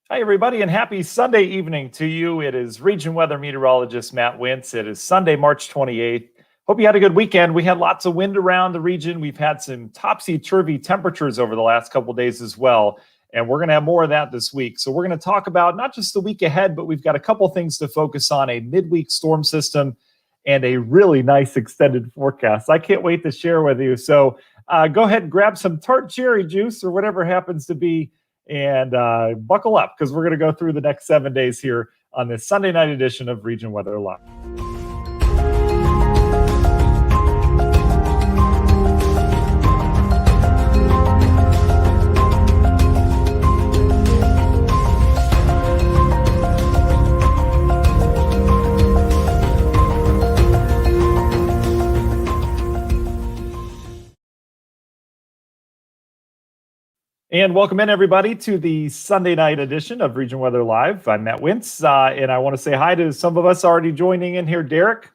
Hi, everybody, and happy Sunday evening to you. It is Region Weather Meteorologist Matt Wintz. It is Sunday, March 28th. Hope you had a good weekend. We had lots of wind around the region. We've had some topsy-turvy temperatures over the last couple of days as well, and we're going to have more of that this week. So we're going to talk about not just the week ahead, but we've got a couple things to focus on: a midweek storm system and a really nice extended forecast. I can't wait to share with you. So go ahead and grab some tart cherry juice or whatever happens to be, and buckle up, because we're going to go through the next 7 days here on this Sunday night edition of Region Weather Live. And welcome in, everybody, to the Sunday night edition of Region Weather Live. I'm Matt Wintz, and I want to say hi to some of us already joining in here. Derek,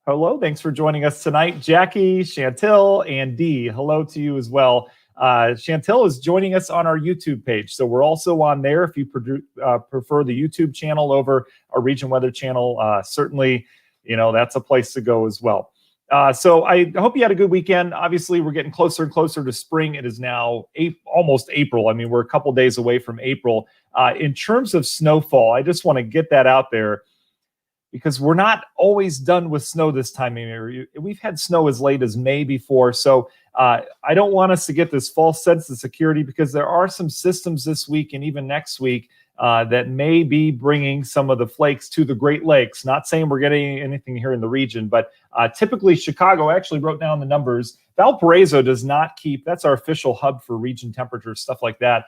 hello. Thanks for joining us tonight. Jackie, Chantil, and Dee, hello to you as well. Chantil is joining us on our YouTube page, so we're also on there if you prefer the YouTube channel over our Region Weather channel. Certainly, that's a place to go as well. So I hope you had a good weekend. Obviously, we're getting closer and closer to spring. It is now almost April. I mean, we're a couple days away from April. In terms of snowfall, I just want to get that out there, because we're not always done with snow this time of year. We've had snow as late as May before. So I don't want us to get this false sense of security, because there are some systems this week and even next week that may be bringing some of the flakes to the Great Lakes. Not saying we're getting anything here in the region, but typically Chicago actually wrote down the numbers. Valparaiso does not keep, that's our official hub for region temperatures, stuff like that.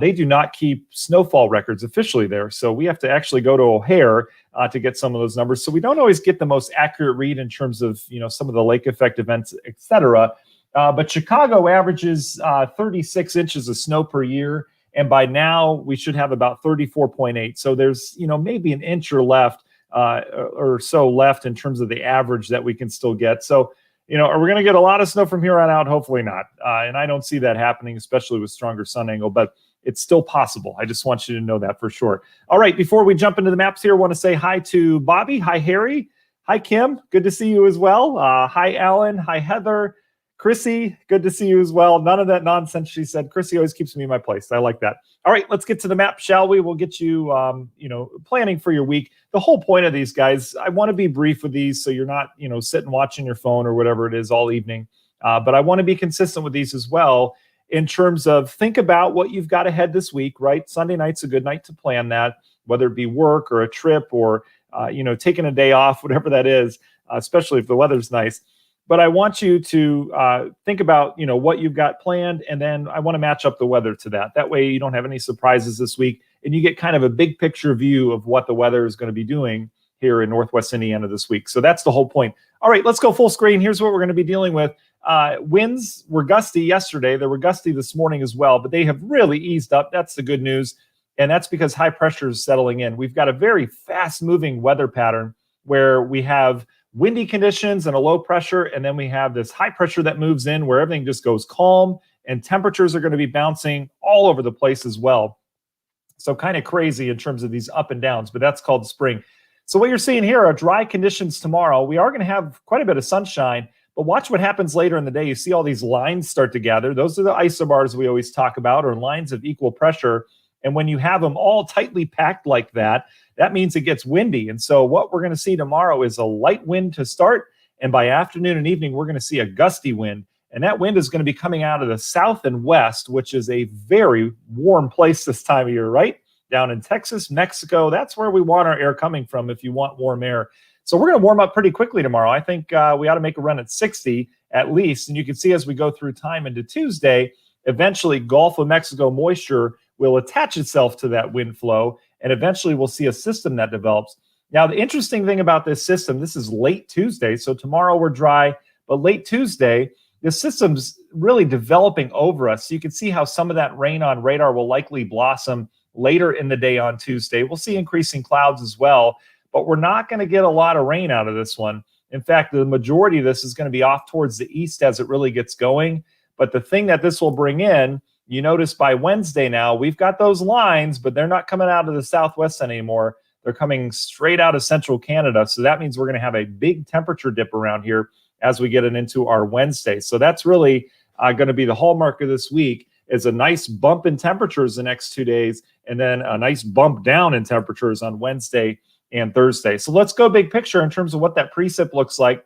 They do not keep snowfall records officially there. So we have to actually go to O'Hare to get some of those numbers. So we don't always get the most accurate read in terms of, some of the lake effect events, et cetera. But Chicago averages 36 inches of snow per year. And by now we should have about 34.8. So there's, maybe an inch or so left in terms of the average that we can still get. So, are we going to get a lot of snow from here on out? Hopefully not. And I don't see that happening, especially with stronger sun angle, but it's still possible. I just want you to know that for sure. All right, before we jump into the maps here, I want to say hi to Bobby. Hi, Harry. Hi, Kim. Good to see you as well. Hi, Alan. Hi, Heather. Chrissy, good to see you as well. None of that nonsense she said. Chrissy always keeps me in my place. I like that. All right, let's get to the map, shall we? We'll get you, planning for your week. The whole point of these, guys, I want to be brief with these so you're not, sitting watching your phone or whatever it is all evening. But I want to be consistent with these as well in terms of think about what you've got ahead this week, right? Sunday night's a good night to plan that, whether it be work or a trip or, taking a day off, whatever that is, especially if the weather's nice. But I want you to think about, what you've got planned, and then I want to match up the weather to that. That way you don't have any surprises this week, and you get kind of a big picture view of what the weather is going to be doing here in Northwest Indiana this week. So that's the whole point. All right, let's go full screen. Here's what we're going to be dealing with. Winds were gusty yesterday. They were gusty this morning as well, but they have really eased up. That's the good news, and that's because high pressure is settling in. We've got a very fast-moving weather pattern where we have windy conditions and a low pressure, and then we have this high pressure that moves in where everything just goes calm, and temperatures are going to be bouncing all over the place as well. So kind of crazy in terms of these up and downs, but that's called spring. So what you're seeing here are dry conditions tomorrow. We are going to have quite a bit of sunshine, but watch what happens later in the day. You see all these lines start to gather. Those are the isobars we always talk about, or lines of equal pressure. And when you have them all tightly packed like that, that means it gets windy. And so what we're going to see tomorrow is a light wind to start. And by afternoon and evening, we're going to see a gusty wind. And that wind is going to be coming out of the south and west, which is a very warm place this time of year, right? Down in Texas, Mexico, that's where we want our air coming from if you want warm air. So we're going to warm up pretty quickly tomorrow. I think we ought to make a run at 60 at least. And you can see as we go through time into Tuesday, eventually Gulf of Mexico moisture will attach itself to that wind flow, and eventually we'll see a system that develops. Now, the interesting thing about this system, this is late Tuesday, so tomorrow we're dry, but late Tuesday, the system's really developing over us. So you can see how some of that rain on radar will likely blossom later in the day on Tuesday. We'll see increasing clouds as well, but we're not going to get a lot of rain out of this one. In fact, the majority of this is going to be off towards the east as it really gets going. But the thing that this will bring in you notice by Wednesday now, we've got those lines, but they're not coming out of the southwest anymore. They're coming straight out of central Canada. So that means we're going to have a big temperature dip around here as we get it into our Wednesday. So that's really going to be the hallmark of this week, is a nice bump in temperatures the next 2 days, and then a nice bump down in temperatures on Wednesday and Thursday. So let's go big picture in terms of what that precip looks like.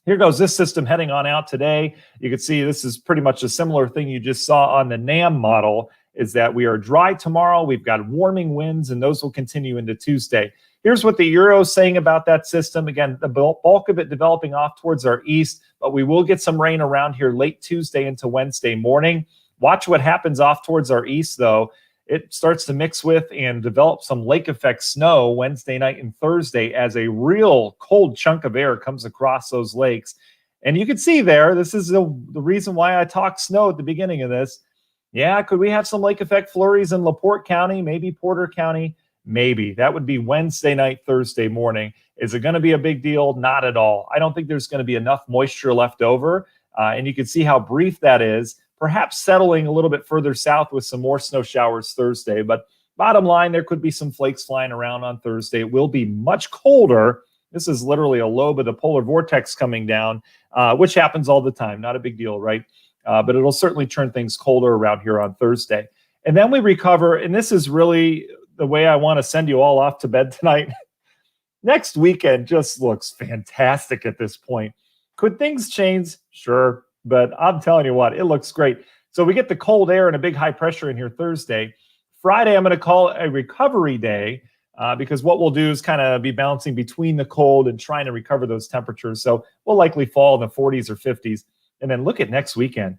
Here goes this system heading on out today. You can see this is pretty much a similar thing you just saw on the NAM model, is that we are dry tomorrow. We've got warming winds, and those will continue into Tuesday. Here's what the Euro is saying about that system. Again, the bulk of it developing off towards our east, but we will get some rain around here late Tuesday into Wednesday morning. Watch what happens off towards our east, though. It starts to mix with and develop some lake effect snow Wednesday night and Thursday as a real cold chunk of air comes across those lakes. And you can see there, this is the reason why I talked snow at the beginning of this. Yeah, could we have some lake effect flurries in LaPorte County, maybe Porter County? Maybe. That would be Wednesday night, Thursday morning. Is it going to be a big deal? Not at all. I don't think there's going to be enough moisture left over. And you can see how brief that is. Perhaps settling a little bit further south with some more snow showers Thursday. But bottom line, there could be some flakes flying around on Thursday. It will be much colder. This is literally a lobe of the polar vortex coming down, which happens all the time. Not a big deal, right? But it'll certainly turn things colder around here on Thursday. And then we recover, and this is really the way I want to send you all off to bed tonight. Next weekend just looks fantastic at this point. Could things change? Sure. But I'm telling you what, it looks great. So we get the cold air and a big high pressure in here Thursday. Friday, I'm going to call it a recovery day because what we'll do is kind of be bouncing between the cold and trying to recover those temperatures. So we'll likely fall in the 40s or 50s. And then look at next weekend.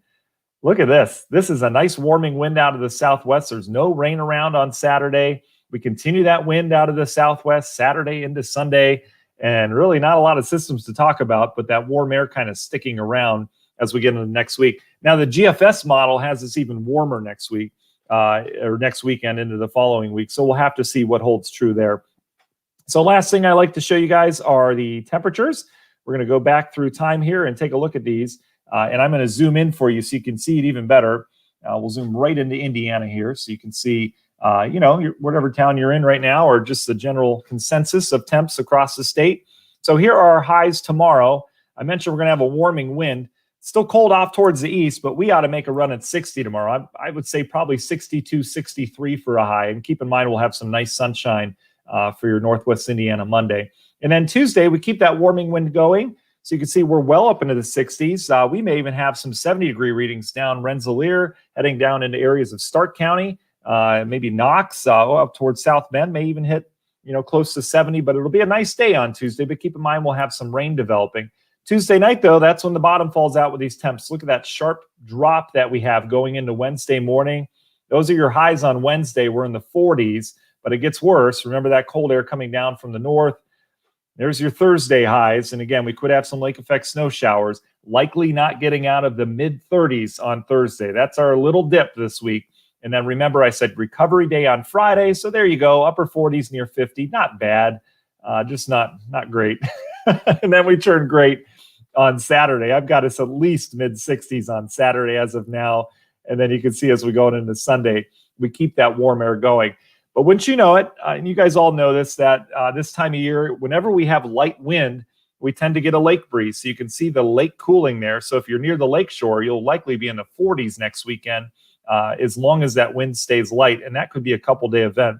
Look at this. This is a nice warming wind out of the southwest. There's no rain around on Saturday. We continue that wind out of the southwest Saturday into Sunday. And really not a lot of systems to talk about, but that warm air kind of sticking around as we get into next week. Now, the GFS model has us even warmer next week or next weekend into the following week. So we'll have to see what holds true there. So last thing I like to show you guys are the temperatures. We're going to go back through time here and take a look at these. And I'm going to zoom in for you so you can see it even better. We'll zoom right into Indiana here so you can see, whatever town you're in right now, or just the general consensus of temps across the state. So here are our highs tomorrow. I mentioned we're going to have a warming wind. Still cold off towards the east, but we ought to make a run at 60 tomorrow. I would say probably 62, 63 for a high. And keep in mind, we'll have some nice sunshine for your Northwest Indiana Monday. And then Tuesday, we keep that warming wind going. So you can see we're well up into the 60s. We may even have some 70-degree readings down Rensselaer, heading down into areas of Stark County, maybe Knox, up towards South Bend, may even hit, close to 70. But it'll be a nice day on Tuesday. But keep in mind, we'll have some rain developing. Tuesday night, though, that's when the bottom falls out with these temps. Look at that sharp drop that we have going into Wednesday morning. Those are your highs on Wednesday. We're in the 40s, but it gets worse. Remember that cold air coming down from the north. There's your Thursday highs. And again, we could have some lake effect snow showers, likely not getting out of the mid-30s on Thursday. That's our little dip this week. And then remember, I said recovery day on Friday. So there you go, upper 40s near 50. Not bad, just not great. And then we turn great on Saturday. I've got us at least mid-60s on Saturday as of now. And then you can see as we go into Sunday, we keep that warm air going. But wouldn't you know it, and you guys all know this, that this time of year, whenever we have light wind, we tend to get a lake breeze. So you can see the lake cooling there. So if you're near the lake shore, you'll likely be in the 40s next weekend, as long as that wind stays light. And that could be a couple-day event.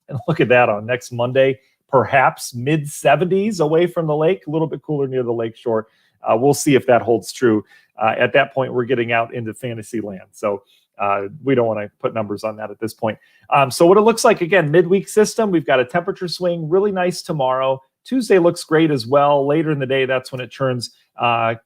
And look at that on next Monday. Perhaps mid-70s away from the lake, a little bit cooler near the lake shore. We'll see if that holds true. At that point, we're getting out into fantasy land. So we don't want to put numbers on that at this point. So what it looks like, again, midweek system, we've got a temperature swing, really nice tomorrow. Tuesday looks great as well. Later in the day, that's when it turns a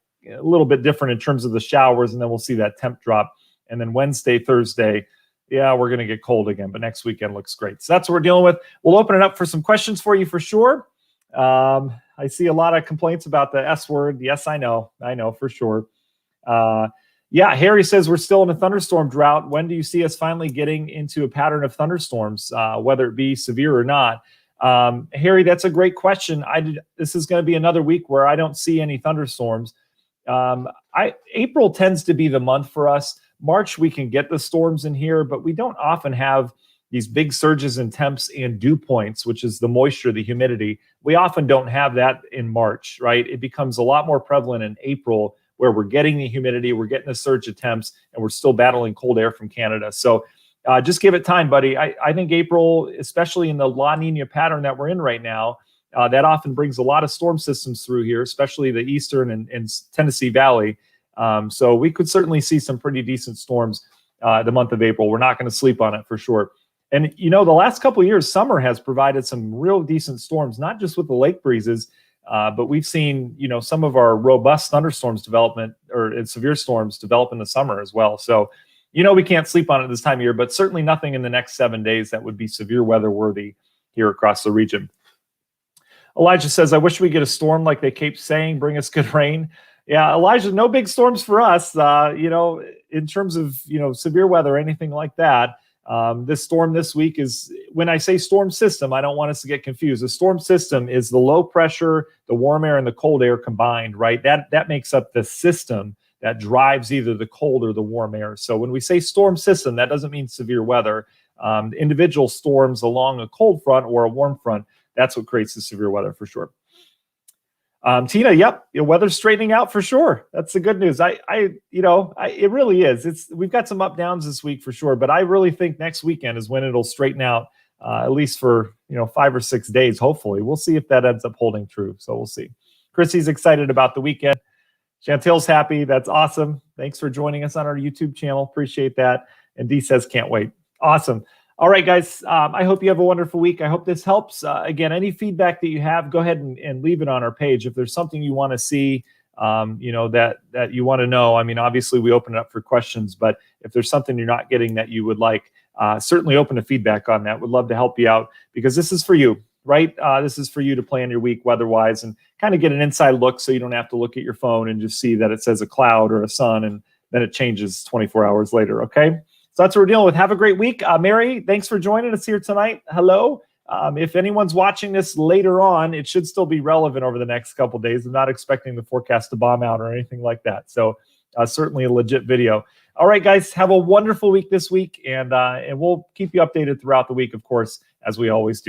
little bit different in terms of the showers, and then we'll see that temp drop. And then Wednesday, Thursday, yeah, we're going to get cold again, but next weekend looks great. So that's what we're dealing with. We'll open it up for some questions for you for sure. I see a lot of complaints about the S word. Yes, I know for sure. Yeah, Harry says we're still in a thunderstorm drought. When do you see us finally getting into a pattern of thunderstorms, whether it be severe or not? Harry, that's a great question. This is going to be another week where I don't see any thunderstorms. April tends to be the month for us. March, we can get the storms in here, but we don't often have these big surges in temps and dew points, which is the moisture, the humidity. We often don't have that in March, right? It becomes a lot more prevalent in April, where we're getting the humidity, we're getting a surge of temps, and we're still battling cold air from Canada. So just give it time, buddy. I think April, especially in the La Nina pattern that we're in right now, that often brings a lot of storm systems through here, especially the eastern and Tennessee Valley. So we could certainly see some pretty decent storms the month of April. We're not going to sleep on it for sure. And, the last couple of years, summer has provided some real decent storms, not just with the lake breezes, but we've seen, some of our robust thunderstorms development or severe storms develop in the summer as well. So, we can't sleep on it this time of year, but certainly nothing in the next 7 days that would be severe weather worthy here across the region. Elijah says, I wish we get a storm like they keep saying, bring us good rain. Yeah, Elijah, no big storms for us, in terms of, severe weather or anything like that. This storm this week is, when I say storm system, I don't want us to get confused. The storm system is the low pressure, the warm air, and the cold air combined, right? That makes up the system that drives either the cold or the warm air. So when we say storm system, that doesn't mean severe weather. Individual storms along a cold front or a warm front, that's what creates the severe weather for sure. Tina, yep, weather's straightening out for sure. That's the good news. It really is. We've got some up downs this week for sure, but I really think next weekend is when it'll straighten out, at least for 5 or 6 days. Hopefully, we'll see if that ends up holding true. So we'll see. Chrissy's excited about the weekend. Chantel's happy. That's awesome. Thanks for joining us on our YouTube channel. Appreciate that. And Dee says can't wait. Awesome. All right, guys, I hope you have a wonderful week. I hope this helps. Again, any feedback that you have, go ahead and leave it on our page. If there's something you want to see, that you want to know, obviously we open it up for questions, but if there's something you're not getting that you would like, certainly open to feedback on that. Would love to help you out because this is for you, right? This is for you to plan your week weather-wise and kind of get an inside look so you don't have to look at your phone and just see that it says a cloud or a sun and then it changes 24 hours later, okay? So that's what we're dealing with. Have a great week. Mary, thanks for joining us here tonight. Hello. If anyone's watching this later on, it should still be relevant over the next couple of days. I'm not expecting the forecast to bomb out or anything like that. So certainly a legit video. All right, guys, have a wonderful week this week, and we'll keep you updated throughout the week, of course, as we always do.